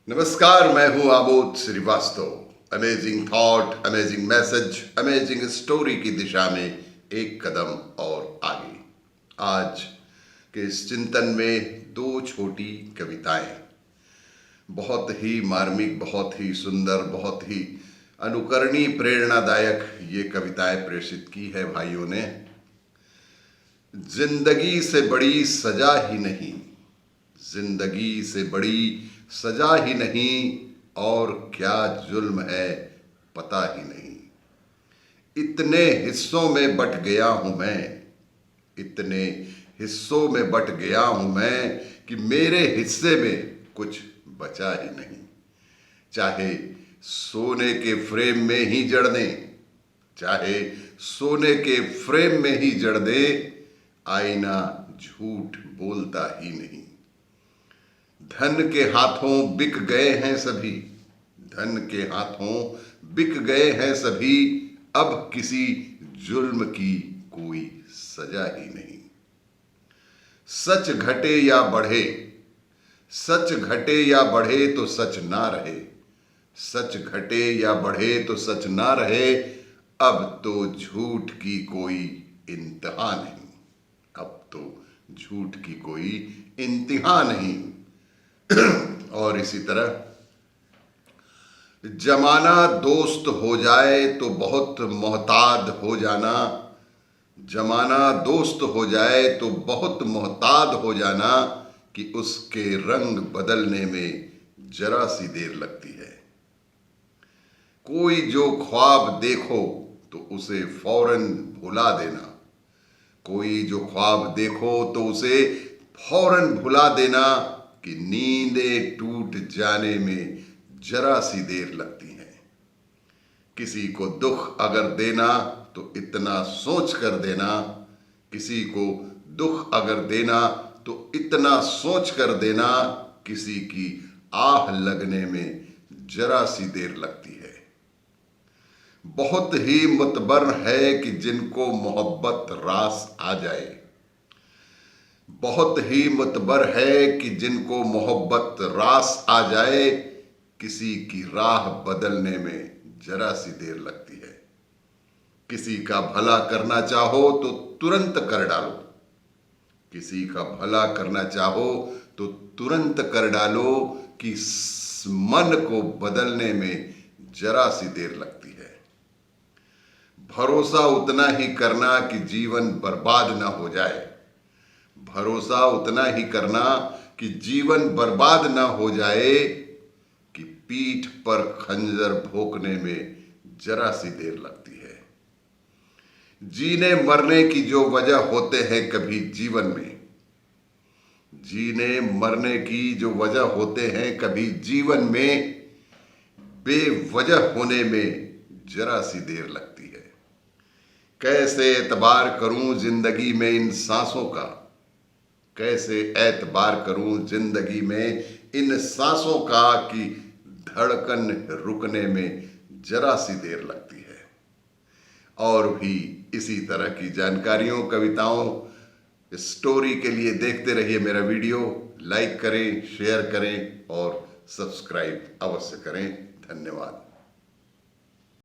नमस्कार, मैं हूं Amod Srivastava. Amazing thought, amazing message, amazing story की दिशा में एक कदम और आगे। आज के इस चिंतन में दो छोटी कविताएं, बहुत ही मार्मिक, बहुत ही सुंदर, बहुत ही अनुकरणीय, प्रेरणादायक ये कविताएं प्रेषित की है भाइयों ने। जिंदगी से बड़ी सजा ही नहीं, जिंदगी से बड़ी सजा ही नहीं, और क्या जुल्म है पता ही नहीं। इतने हिस्सों में बट गया हूं मैं, इतने हिस्सों में बट गया हूं मैं कि मेरे हिस्से में कुछ बचा ही नहीं। चाहे सोने के फ्रेम में ही जड़ दें, चाहे सोने के फ्रेम में ही जड़ दे, आईना झूठ बोलता ही नहीं। धन के हाथों बिक गए हैं सभी, धन के हाथों बिक गए हैं सभी, अब किसी जुल्म की कोई सजा ही नहीं। सच घटे या बढ़े, सच घटे या बढ़े तो सच ना रहे, सच घटे या बढ़े तो सच ना रहे, अब तो झूठ की कोई इंतहा नहीं, अब तो झूठ की कोई इंतहा नहीं। और इसी तरह, जमाना दोस्त हो जाए तो बहुत मोहताद हो जाना, जमाना दोस्त हो जाए तो बहुत मोहताद हो जाना, कि उसके रंग बदलने में जरा सी देर लगती है। कोई जो ख्वाब देखो तो उसे फौरन भुला देना, कोई जो ख्वाब देखो तो उसे फौरन भुला देना, कि नींदें टूट जाने में जरा सी देर लगती है। किसी को दुख अगर देना तो इतना सोच कर देना, किसी को दुख अगर देना तो इतना सोच कर देना, किसी की आह लगने में जरा सी देर लगती है। बहुत ही मुतबर है कि जिनको मोहब्बत रास आ जाए, बहुत ही मुतबर है कि जिनको मोहब्बत रास आ जाए, किसी की राह बदलने में जरा सी देर लगती है। किसी का भला करना चाहो तो तुरंत कर डालो, किसी का भला करना चाहो तो तुरंत कर डालो, कि मन को बदलने में जरा सी देर लगती है। भरोसा उतना ही करना कि जीवन बर्बाद ना हो जाए, भरोसा उतना ही करना कि जीवन बर्बाद ना हो जाए, कि पीठ पर खंजर भोंकने में जरा सी देर लगती है। जीने मरने की जो वजह होते हैं कभी जीवन में, जीने मरने की जो वजह होते हैं कभी जीवन में, बेवजह होने में जरा सी देर लगती है। कैसे एतबार करूं जिंदगी में इन सांसों का, कैसे एतबार करूं जिंदगी में इन सांसों का, कि धड़कन रुकने में जरा सी देर लगती है। और भी इसी तरह की जानकारियों, कविताओं, स्टोरी के लिए देखते रहिए मेरा वीडियो। लाइक करें, शेयर करें और सब्सक्राइब अवश्य करें। धन्यवाद।